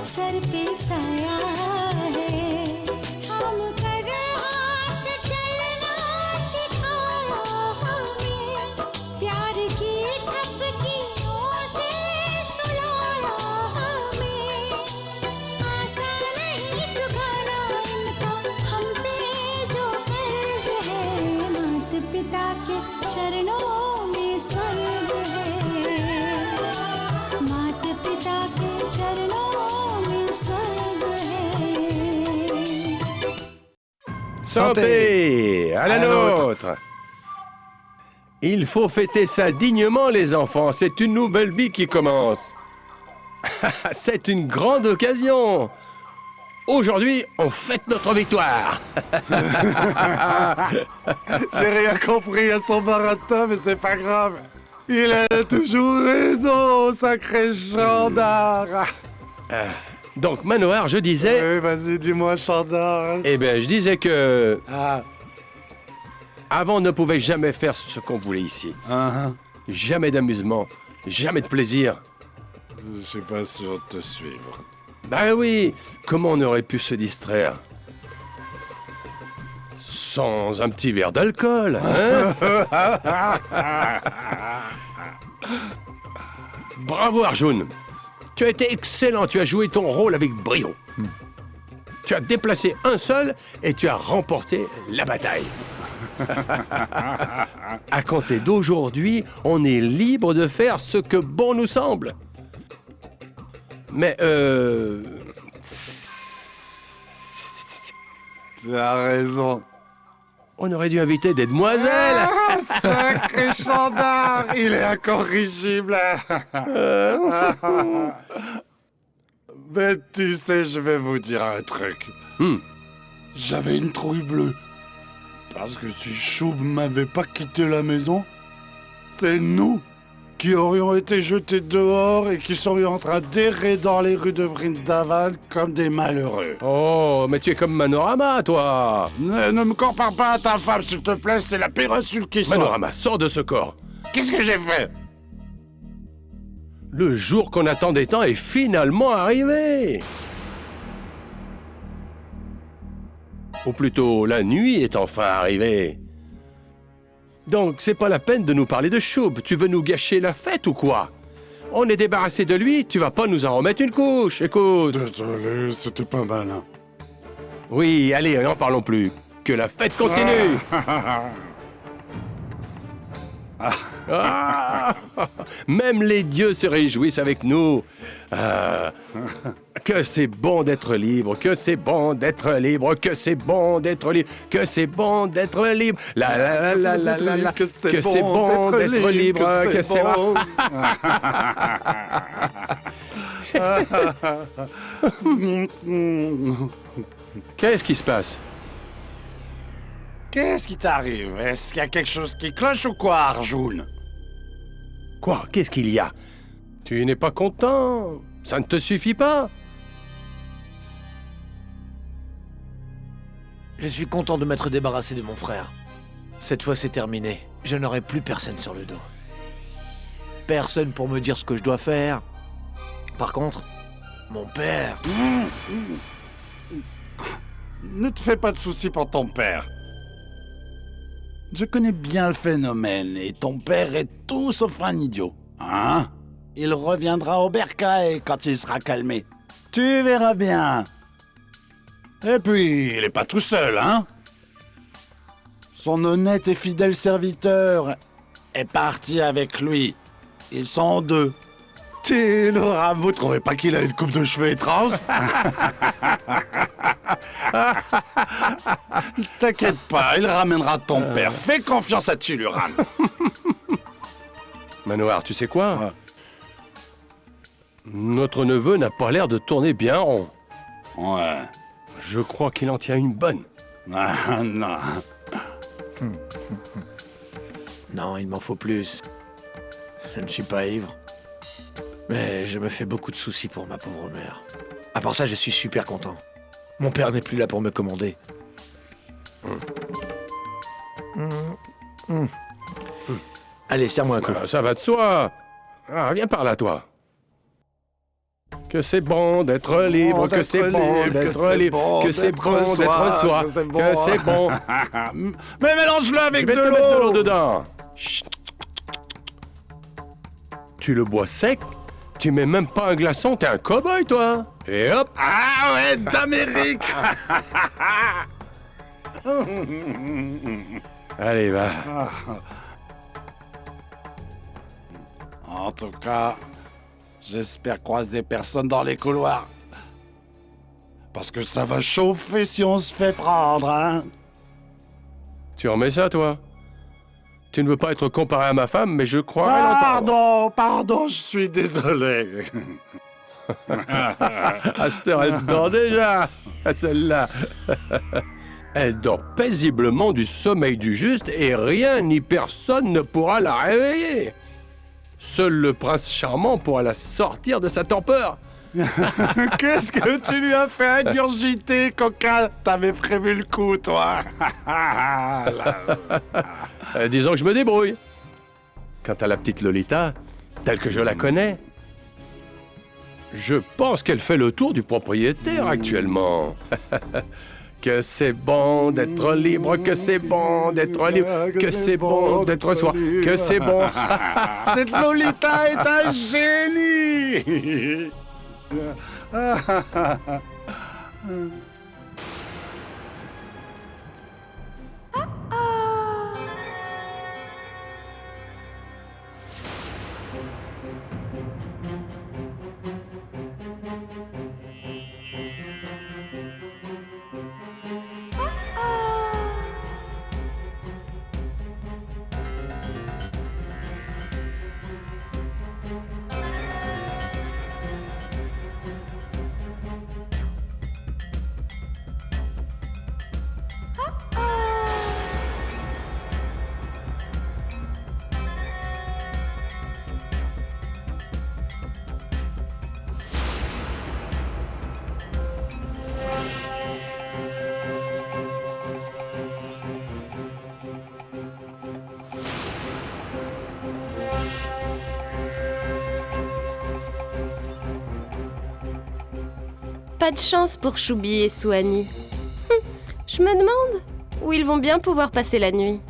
सर पे साया है, हम कर हाथ चलना सिखाया हमें, प्यार की थपकियों से सुलाया हमें, आसान नहीं चुकाना इनका हम पे जो कर्ज है, माता पिता के चरणों में स्वर्ग है, माता पिता के चरणों में स्वर्ग है। Santé à la nôtre. Il faut fêter ça dignement, les enfants. C'est une nouvelle vie qui commence. C'est une grande occasion. Aujourd'hui, on fête notre victoire. J'ai rien compris à son baratin, mais c'est pas grave. Il a toujours raison, sacré Chandard. Donc, Manoir, je disais... Oui, vas-y, dis-moi, Chandard. Eh bien, je disais que... Ah, Avant, on ne pouvait jamais faire ce qu'on voulait ici. Jamais d'amusement, jamais de plaisir. Je suis pas sûr de te suivre. Ben oui, comment on aurait pu se distraire sans un petit verre d'alcool, hein? Bravo Arjun, tu as été excellent, tu as joué ton rôle avec brio. Tu as déplacé un seul et tu as remporté la bataille. À compter d'aujourd'hui, on est libre de faire ce que bon nous semble. Mais T'as raison. on aurait dû inviter des demoiselles. Ah, sacré Chandard, il est incorrigible. Mais tu sais, je vais vous dire un truc. J'avais une trouille bleue. Parce que si Choub m'avait pas quitté la maison, c'est nous qui aurions été jetés dehors et qui serions en train d'errer dans les rues de Vrindavan comme des malheureux. Oh, mais tu es comme Manorama, toi. Ne me compare pas à ta femme, s'il te plaît, c'est la pire insulte qui soit. Manorama, sors de ce corps. Qu'est-ce que j'ai fait? Le jour qu'on attendait tant est finalement arrivé. Ou plutôt, la nuit est enfin arrivée. Donc, c'est pas la peine de nous parler de Choub. Tu veux nous gâcher la fête ou quoi? On est débarrassé de lui, tu vas pas nous en remettre une couche, écoute. Désolé, c'était pas malin. Oui, allez, n'en parlons plus. Que la fête continue. Ah, même les dieux se réjouissent avec nous. Ah, que c'est bon d'être libre, que c'est bon d'être libre, que c'est bon d'être libre, que c'est bon d'être libre. La la la la la la, que c'est bon d'être libre, que c'est bon. Qu'est-ce qui se passe? Qu'est-ce qui t'arrive? Est-ce qu'il y a quelque chose qui cloche ou quoi, Arjun? Quoi? Qu'est-ce qu'il y a? Tu n'es pas content? Ça ne te suffit pas? Je suis content de m'être débarrassé de mon frère. Cette fois, c'est terminé. Je n'aurai plus personne sur le dos. Personne pour me dire ce que je dois faire. Par contre, mon père... Ne te fais pas de soucis pour ton père. Je connais bien le phénomène et ton père est tout sauf un idiot. Hein? Il reviendra au bercail quand il sera calmé. Tu verras bien. Et puis, il est pas tout seul, hein? Son honnête et fidèle serviteur est parti avec lui. Ils sont deux. Tu Laura, vous trouvez pas qu'il a une coupe de cheveux étrange? T'inquiète pas, il ramènera ton père. Fais confiance à Tuluran. Manoir, tu sais quoi? Notre neveu n'a pas l'air de tourner bien rond. Ouais. Je crois qu'il en tient une bonne. Ah, non. Non, il m'en faut plus. Je ne suis pas ivre. Mais je me fais beaucoup de soucis pour ma pauvre mère. À part ça, je suis super content. Mon père n'est plus là pour me commander. Allez, serre-moi un coup. Ça va de soi. Ah, viens par là, toi. Que c'est bon d'être libre, que c'est bon d'être libre, que c'est bon d'être soi, que c'est bon. Mais mélange-le Je avec vais de te mettre de l'eau l'eau. dedans. Chut. Tu le bois sec? Tu mets même pas un glaçon, t'es un cow-boy, toi. Et hop. Ah ouais, d'Amérique. Allez, va. En tout cas, j'espère croiser personne dans les couloirs. Parce que ça va chauffer si on se fait prendre, hein. Tu remets ça, toi? Tu ne veux pas être comparé à ma femme, mais je croirais l'entendre. Pardon, je suis désolé. À cette heure, elle dort déjà, celle-là. Elle dort paisiblement du sommeil du juste et rien ni personne ne pourra la réveiller. Seul le prince charmant pourra la sortir de sa torpeur. Qu'est-ce que tu lui as fait ingurgiter, coquin? T'avais prévu le coup, toi. Disons que je me débrouille. Quant à la petite Lolita, telle que je la connais, je pense qu'elle fait le tour du propriétaire actuellement. Que c'est bon d'être libre, que c'est bon d'être libre, que c'est bon d'être soi, que c'est bon. Cette Lolita est un génie. Pas de chance pour Choubi et Souani. Je me demande où ils vont bien pouvoir passer la nuit.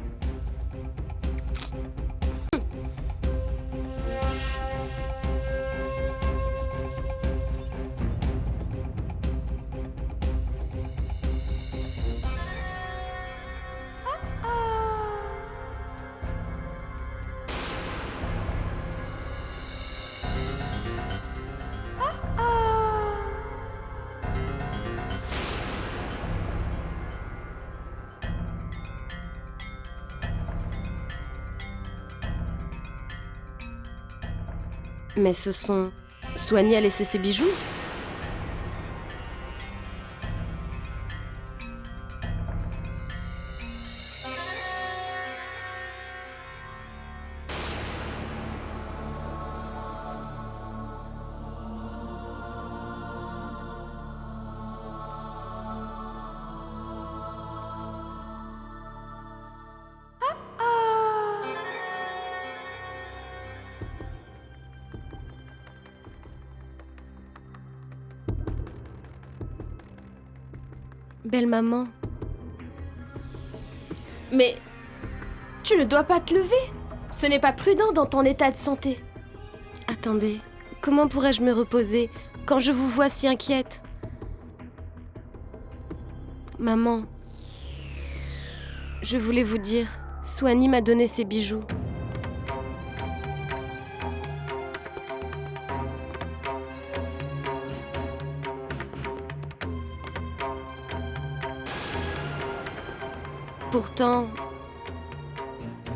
Mais ce sont... Souani a laissé ses bijoux? Belle maman. Mais tu ne dois pas te lever. Ce n'est pas prudent dans ton état de santé. Attendez, comment pourrais-je me reposer quand je vous vois si inquiète? Maman, je voulais vous dire, Souani m'a donné ses bijoux. Pourtant,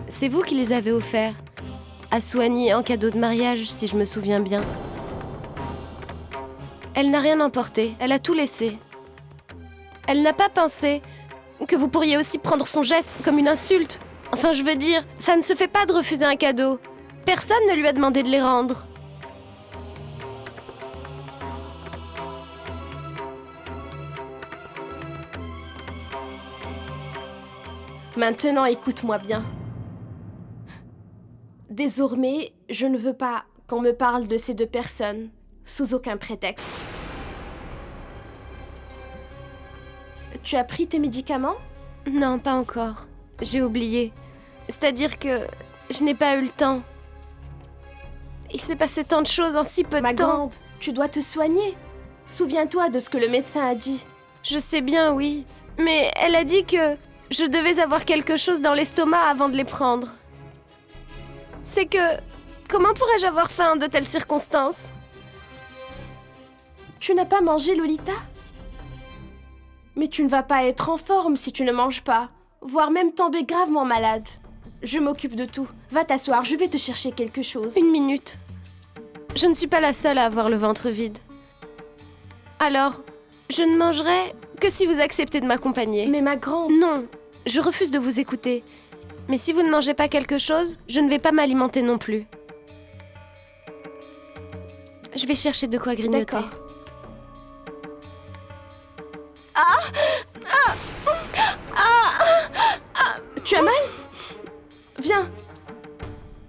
c'est vous qui les avez offerts à Souani en cadeau de mariage, si je me souviens bien. Elle n'a rien emporté, elle a tout laissé. Elle n'a pas pensé que vous pourriez aussi prendre son geste comme une insulte. Enfin, je veux dire, ça ne se fait pas de refuser un cadeau. Personne ne lui a demandé de les rendre. Maintenant, écoute-moi bien. Désormais, je ne veux pas qu'on me parle de ces deux personnes, Sous aucun prétexte. Tu as pris tes médicaments? Non, pas encore. J'ai oublié. C'est-à-dire que je n'ai pas eu le temps. Il s'est passé tant de choses en si peu de Ma temps. grande, tu dois te soigner. Souviens-toi de ce que le médecin a dit. Je sais bien, oui. Mais elle a dit que je devais avoir quelque chose dans l'estomac avant de les prendre. C'est que... Comment pourrais-je avoir faim en de telles circonstances? Tu n'as pas mangé, Lolita? Mais tu ne vas pas être en forme si tu ne manges pas, voire même tomber gravement malade. Je m'occupe de tout. Va t'asseoir, je vais te chercher quelque chose. Une minute. Je ne suis pas la seule à avoir le ventre vide. Alors, je ne mangerai que si vous acceptez de m'accompagner. Mais ma grande... Non, je refuse de vous écouter. Mais si vous ne mangez pas quelque chose, je ne vais pas m'alimenter non plus. Je vais chercher de quoi grignoter. D'accord. Tu as mal? Viens.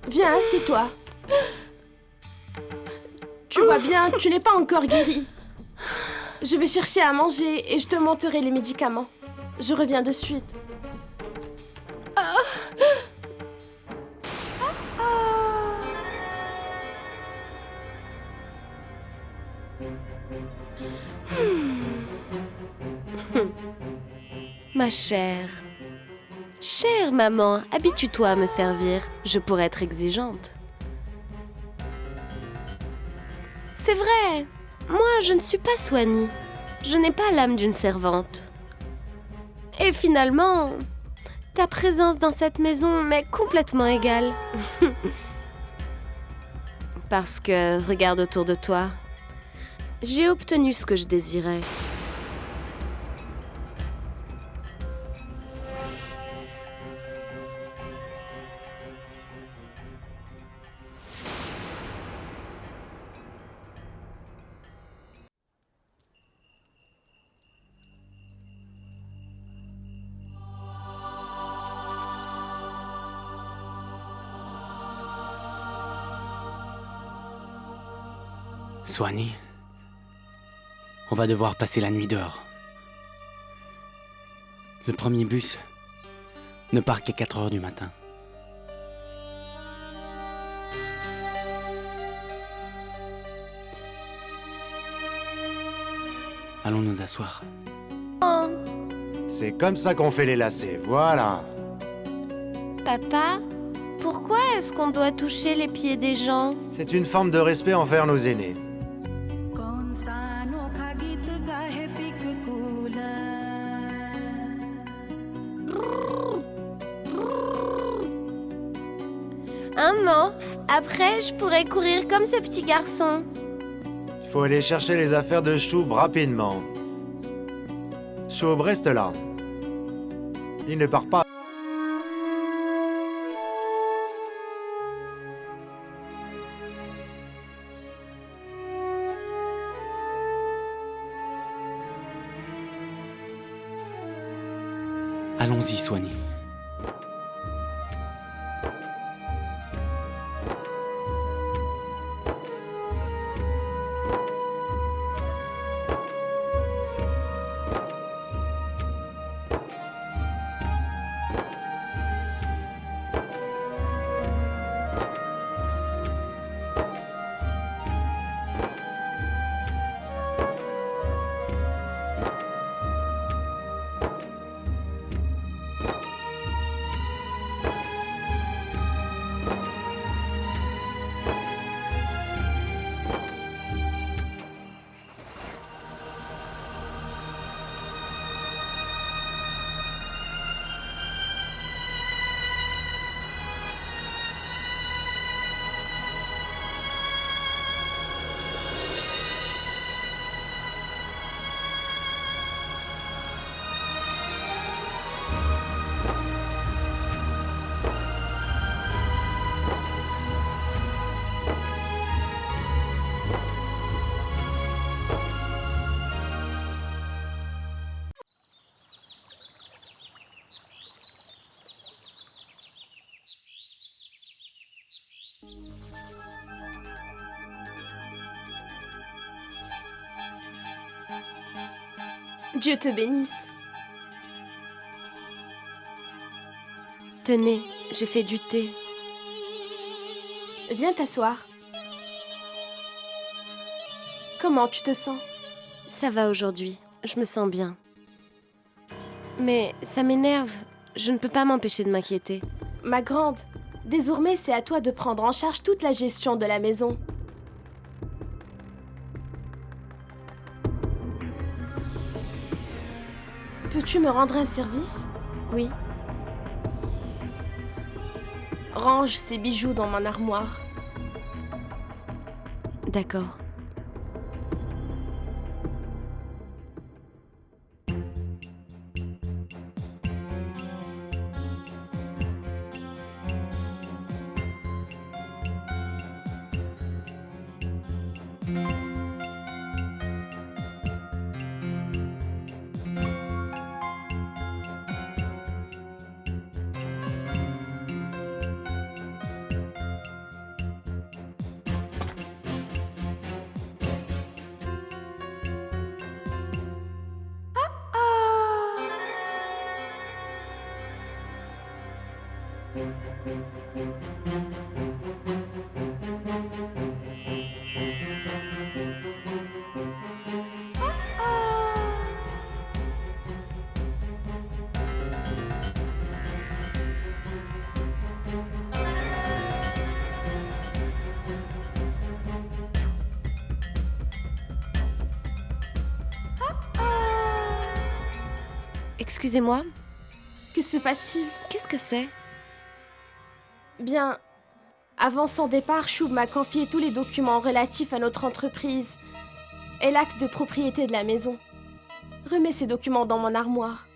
Viens, assieds-toi. Tu vois bien, tu n'es pas encore guéri. Je vais chercher à manger et je te monterai les médicaments. Je reviens de suite. Ma chère. Chère maman, habitue-toi à me servir. Je pourrais être exigeante. C'est vrai. Moi, je ne suis pas Swanee. Je n'ai pas l'âme d'une servante. Et finalement, ta présence dans cette maison m'est complètement égale. Parce que, regarde autour de toi. J'ai obtenu ce que je désirais. Swanee, on va devoir passer la nuit dehors. Le premier bus ne part qu'à 4 heures du matin. Allons nous asseoir. C'est comme ça qu'on fait les lacets, voilà. Papa, pourquoi est-ce qu'on doit toucher les pieds des gens? C'est une forme de respect envers nos aînés. कौन सा अनोखा गीत गाए peculiar Un an, après, je pourrais courir comme ce petit garçon. Il faut aller chercher les affaires de Choub rapidement. Choub, reste là. Il ne part pas. Allons-y, Swanee. Dieu te bénisse. Tenez, j'ai fait du thé. Viens t'asseoir. Comment tu te sens? Ça va aujourd'hui, je me sens bien. Mais ça m'énerve, je ne peux pas m'empêcher de m'inquiéter. Ma grande, désormais c'est à toi de prendre en charge toute la gestion de la maison. Peux-tu me rendre un service? Oui, Range ces bijoux dans mon armoire. d'accord. Excusez-moi, Que se passe-t-il? qu'est-ce que c'est? Bien, avant son départ, Choub m'a confié tous les documents relatifs à notre entreprise et l'acte de propriété de la maison. Remets ces documents dans mon armoire.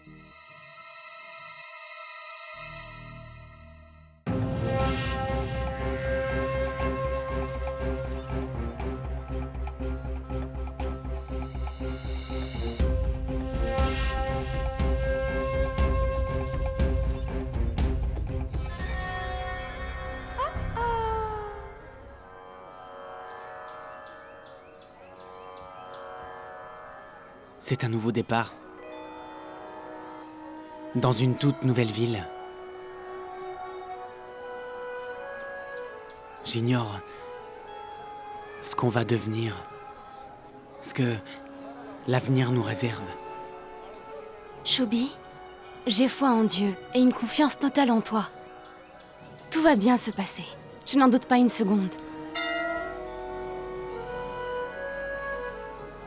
C'est un nouveau départ. Dans une toute nouvelle ville. J'ignore ce qu'on va devenir, ce que l'avenir nous réserve. Choubi, j'ai foi en Dieu et une confiance totale en toi. Tout va bien se passer. Je n'en doute pas une seconde.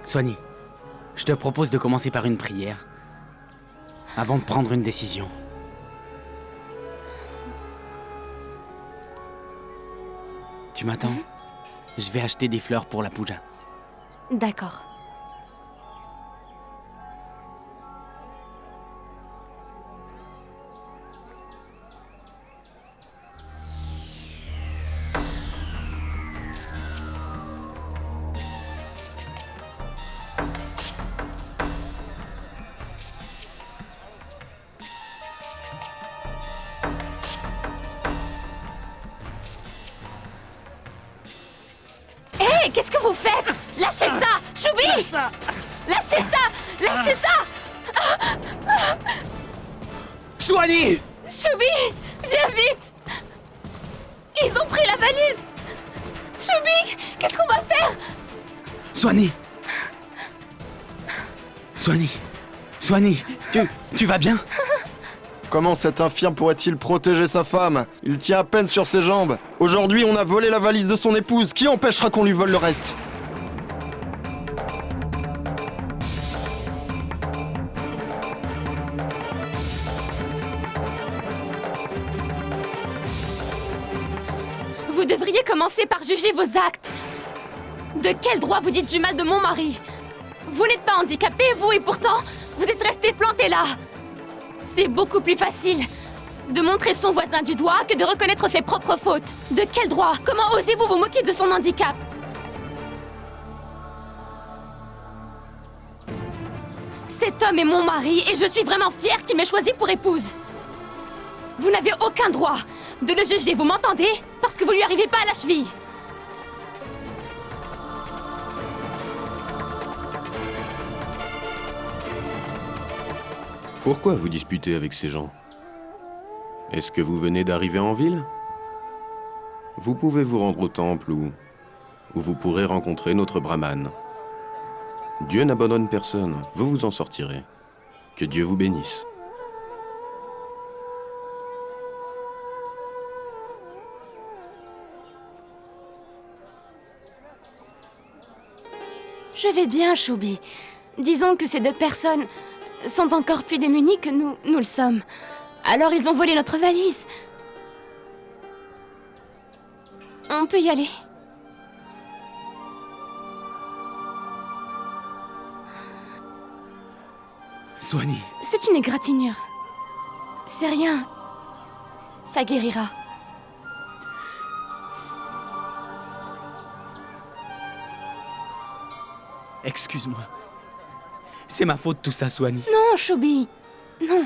Soigny, je te propose de commencer par une prière, avant de prendre une décision. Tu m'attends? Je vais acheter des fleurs pour la puja. D'accord. Hé, qu'est-ce que vous faites? Lâchez ça! Choubi! Lâchez ça! Lâchez ça! Soigny! Choubi! Viens vite! Ils ont pris la valise! Choubi! Qu'est-ce qu'on va faire? Soigny! Soigny! Soigny! Tu vas bien? Comment cet infirme pourrait-il protéger sa femme? Il tient à peine sur ses jambes. Aujourd'hui, on a volé la valise de son épouse. Qui empêchera qu'on lui vole le reste? Vous devriez commencer par juger vos actes. De quel droit vous dites du mal de mon mari? Vous n'êtes pas handicapé, vous, et pourtant, vous êtes resté planté là. C'est beaucoup plus facile de montrer son voisin du doigt que de reconnaître ses propres fautes. De quel droit? Comment osez-vous vous moquer de son handicap? Cet homme est mon mari et je suis vraiment fière qu'il m'ait choisi pour épouse. Vous n'avez aucun droit de le juger, vous m'entendez? Parce que vous lui arrivez pas à la cheville. Pourquoi vous disputez avec ces gens? Est-ce que vous venez d'arriver en ville? Vous pouvez vous rendre au temple où vous pourrez rencontrer notre brahman. Dieu n'abandonne personne, vous vous en sortirez. Que Dieu vous bénisse. Je vais bien, Choubi. Disons que ces deux personnes sont encore plus démunies que nous le sommes. Alors ils ont volé notre valise. On peut y aller. Soigny. C'est une égratignure. C'est rien. Ça guérira. Excuse-moi. C'est ma faute tout ça, Soigny. Non, Choubi. Non.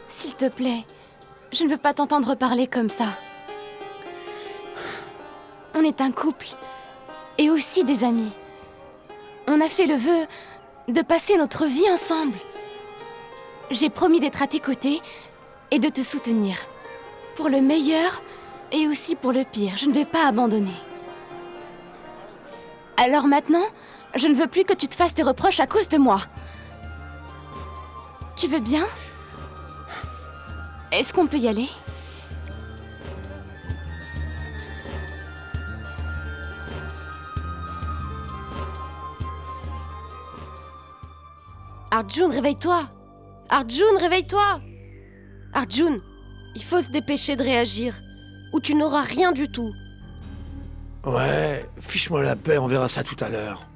S'il te plaît, je ne veux pas t'entendre parler comme ça. On est un couple. Et aussi des amis. On a fait le vœu de passer notre vie ensemble. J'ai promis d'être à tes côtés et de te soutenir. Pour le meilleur et aussi pour le pire. Je ne vais pas abandonner. Alors maintenant, je ne veux plus que tu te fasses des reproches à cause de moi. Tu veux bien? Est-ce qu'on peut y aller? Arjun, réveille-toi! Arjun, réveille-toi! Arjun, il faut se dépêcher de réagir, ou tu n'auras rien du tout. Ouais, fiche-moi la paix, on verra ça tout à l'heure.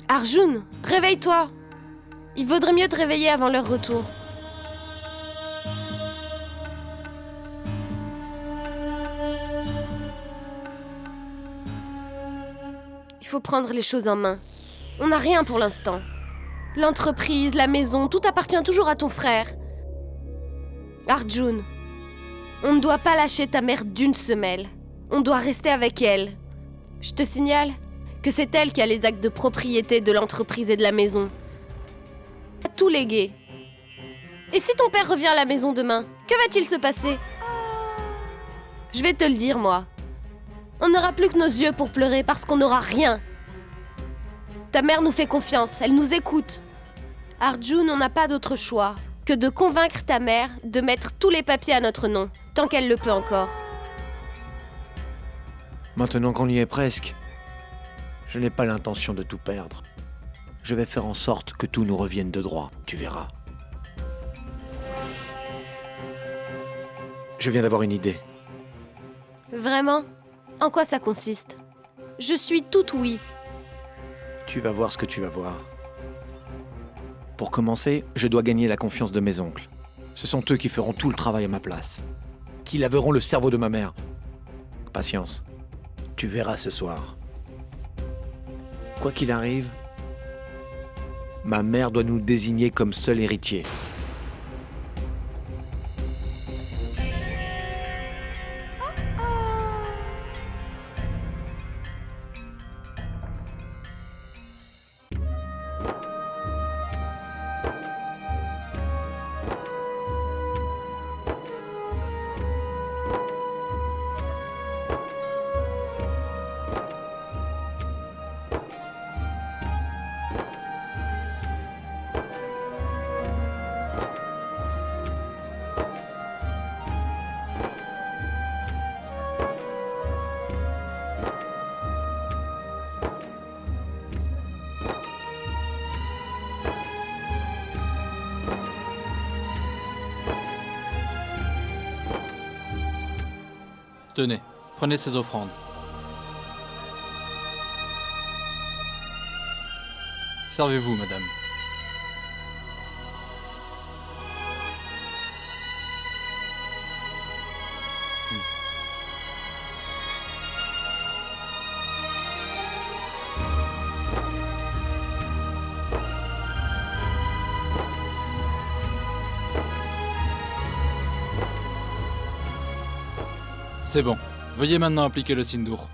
Arjun, réveille-toi! Il vaudrait mieux te réveiller avant leur retour. Il faut prendre les choses en main. On n'a rien pour l'instant. L'entreprise, la maison, tout appartient toujours à ton frère. Arjun, on ne doit pas lâcher ta mère d'une semelle. On doit rester avec elle. Je te signale que c'est elle qui a les actes de propriété de l'entreprise et de la maison. À tout léguer. Et si ton père revient à la maison demain, que va-t-il se passer? Je vais te le dire, moi. On n'aura plus que nos yeux pour pleurer parce qu'on n'aura rien. Ta mère nous fait confiance, elle nous écoute. Arjun, on n'a pas d'autre choix que de convaincre ta mère de mettre tous les papiers à notre nom, tant qu'elle le peut encore. Maintenant qu'on y est presque, je n'ai pas l'intention de tout perdre. Je vais faire en sorte que tout nous revienne de droit, tu verras. Je viens d'avoir une idée. Vraiment? En quoi ça consiste? Je suis toute oui. Tu vas voir ce que tu vas voir. Pour commencer, je dois gagner la confiance de mes oncles. Ce sont eux qui feront tout le travail à ma place. Qui laveront le cerveau de ma mère. Patience. Tu verras ce soir. Quoi qu'il arrive, ma mère doit nous désigner comme seul héritier. Tenez, prenez ces offrandes. Servez-vous, madame. C'est bon. Veuillez maintenant appliquer le sindour.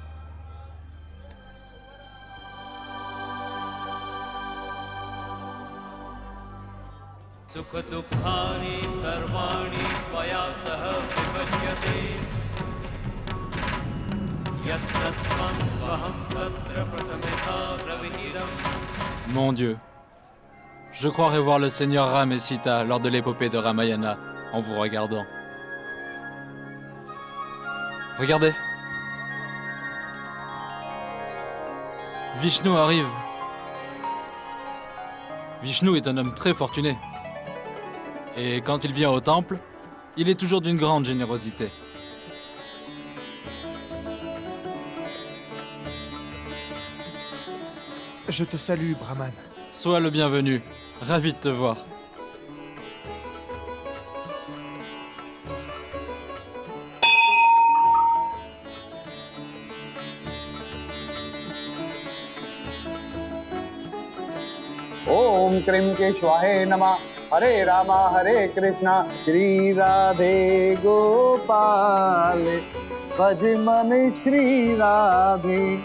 Mon Dieu. Je croirais voir le seigneur Ram et Sita lors de l'épopée de Ramayana en vous regardant. Regardez. Vishnu arrive. Vishnu est un homme très fortuné. Et quand il vient au temple, il est toujours d'une grande générosité. Je te salue, Brahman. Sois le bienvenu. Ravi de te voir. Om Krim Keshwahe Nama Hare Rama Hare Krishna Shri Radhe Gopal Bhajman Shri Radhe.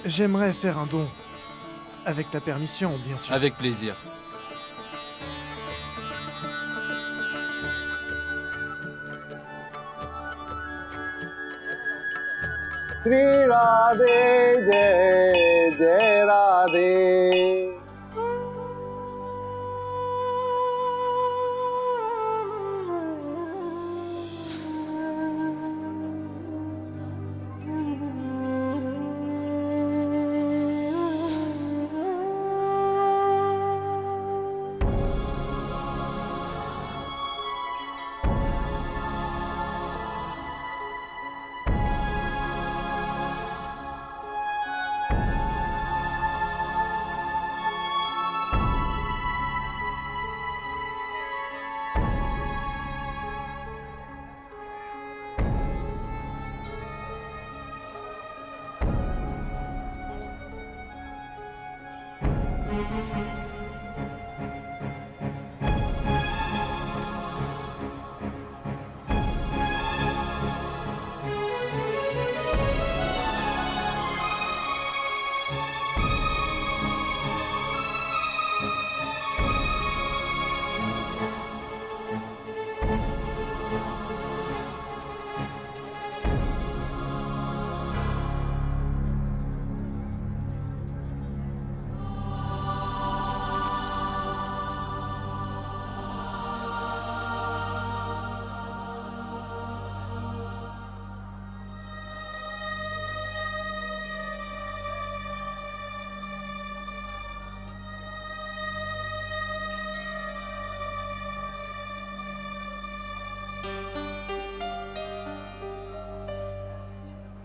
J'aimerais faire un don. Avec ta permission, bien sûr. Avec plaisir. Shri Radhe Jai Jai Radhe.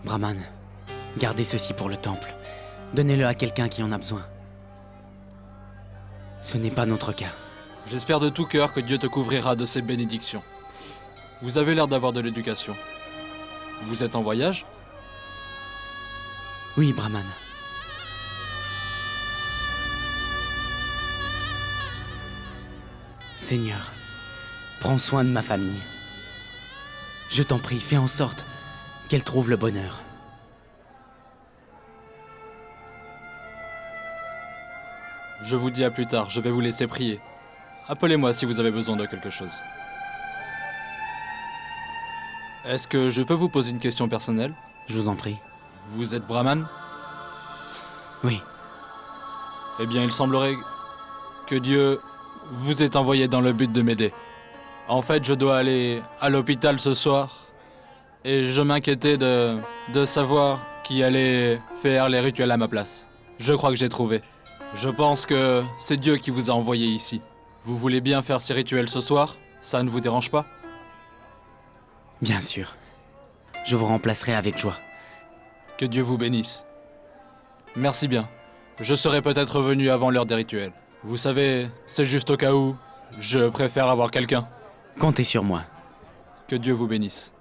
Brahman, gardez ceci pour le temple. Donnez-le à quelqu'un qui en a besoin. Ce n'est pas notre cas. J'espère de tout cœur que Dieu te couvrira de ses bénédictions. Vous avez l'air d'avoir de l'éducation. Vous êtes en voyage? Oui, Brahman. Seigneur, prends soin de ma famille. Je t'en prie, fais en sorte qu'elle trouve le bonheur. Je vous dis à plus tard, je vais vous laisser prier. Appelez-moi si vous avez besoin de quelque chose. Est-ce que je peux vous poser une question personnelle? Je vous en prie. Vous êtes brahman? Oui. Eh bien, il semblerait que Dieu vous ait envoyé dans le but de m'aider. En fait, je dois aller à l'hôpital ce soir et je m'inquiétais de savoir qui allait faire les rituels à ma place. Je crois que j'ai trouvé. Je pense que c'est Dieu qui vous a envoyé ici. Vous voulez bien faire ces rituels ce soir? Ça ne vous dérange pas? Bien sûr. Je vous remplacerai avec joie. Que Dieu vous bénisse. Merci bien. Je serai peut-être venu avant l'heure des rituels. Vous savez, c'est juste au cas où. Je préfère avoir quelqu'un. Comptez sur moi. Que Dieu vous bénisse.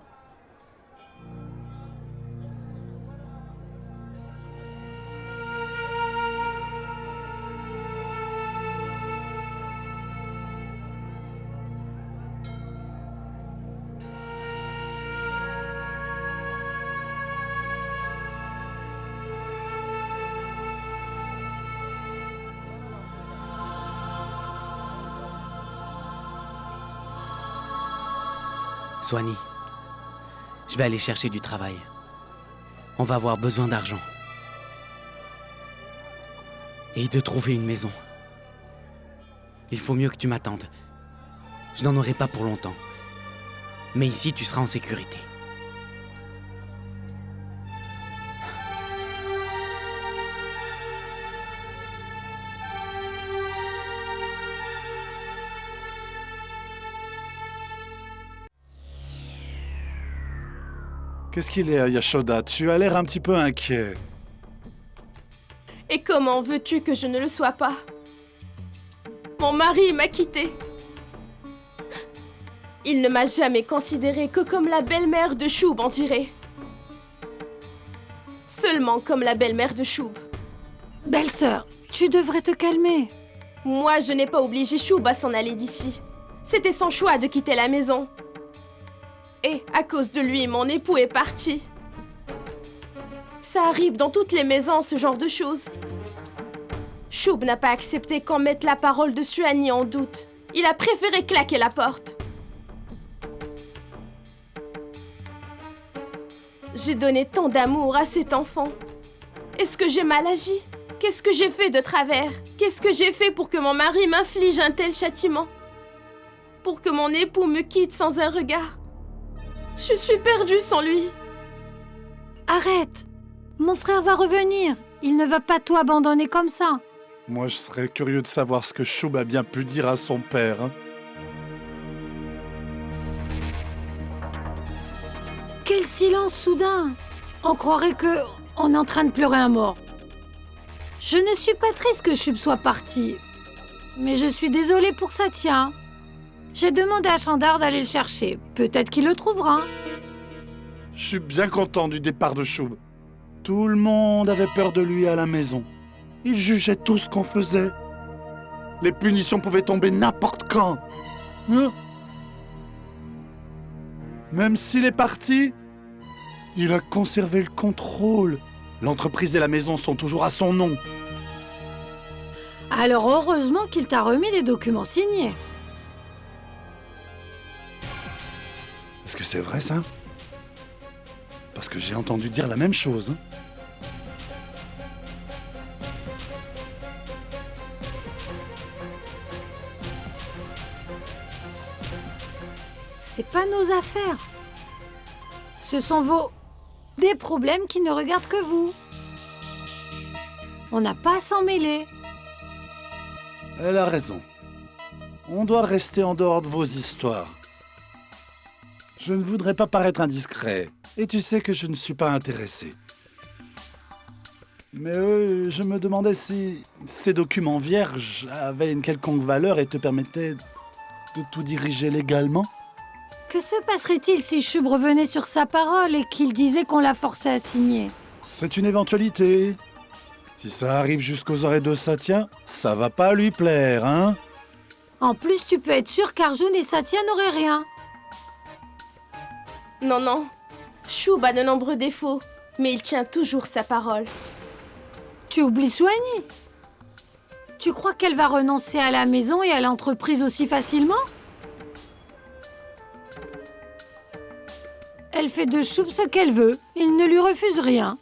Soigny, je vais aller chercher du travail. On va avoir besoin d'argent. Et de trouver une maison. Il faut mieux que tu m'attendes. Je n'en aurai pas pour longtemps. Mais ici, tu seras en sécurité. Qu'est-ce qu'il est, Yashoda? Tu as l'air un petit peu inquiet. Et comment veux-tu que je ne le sois pas? Mon mari m'a quittée. Il ne m'a jamais considérée que comme la belle-mère de Choub, on dirait. Seulement comme la belle-mère de Choub. Belle-sœur, tu devrais te calmer. Moi, je n'ai pas obligé Choub à s'en aller d'ici. C'était son choix de quitter la maison. Et à cause de lui, mon époux est parti. Ça arrive dans toutes les maisons, ce genre de choses. Choub n'a pas accepté qu'on mette la parole de Suani en doute. Il a préféré claquer la porte. J'ai donné tant d'amour à cet enfant. Est-ce que j'ai mal agi? Qu'est-ce que j'ai fait de travers? Qu'est-ce que j'ai fait pour que mon mari m'inflige un tel châtiment? Pour que mon époux me quitte sans un regard? Je suis perdue sans lui. Arrête! Mon frère va revenir. Il ne va pas tout abandonner comme ça. Moi, je serais curieux de savoir ce que Choub a bien pu dire à son père. Hein. Quel silence soudain! On croirait que on est en train de pleurer un mort. Je ne suis pas triste que Choub soit parti. Mais je suis désolée pour Satya. J'ai demandé à Chandar d'aller le chercher. Peut-être qu'il le trouvera. Je suis bien content du départ de Choub. Tout le monde avait peur de lui à la maison. Il jugeait tout ce qu'on faisait. Les punitions pouvaient tomber n'importe quand. Hein? Même s'il est parti, il a conservé le contrôle. L'entreprise et la maison sont toujours à son nom. Alors heureusement qu'il t'a remis des documents signés. Est-ce que c'est vrai, ça? Parce que j'ai entendu dire la même chose. Hein. C'est pas nos affaires. Ce sont des problèmes qui ne regardent que vous. On n'a pas à s'en mêler. Elle a raison. On doit rester en dehors de vos histoires. Je ne voudrais pas paraître indiscret. Et tu sais que je ne suis pas intéressé. Mais je me demandais si ces documents vierges avaient une quelconque valeur et te permettaient de tout diriger légalement. Que se passerait-il si Choub revenait sur sa parole et qu'il disait qu'on l'a forcé à signer? C'est une éventualité. Si ça arrive jusqu'aux oreilles de Satya, ça va pas lui plaire, hein? En plus, tu peux être sûr qu'Arjun et Satya n'auraient rien. Non, non. Choub a de nombreux défauts, mais il tient toujours sa parole. Tu oublies Soigny. Tu crois qu'elle va renoncer à la maison et à l'entreprise aussi facilement? Elle fait de Choub ce qu'elle veut. Il ne lui refuse rien.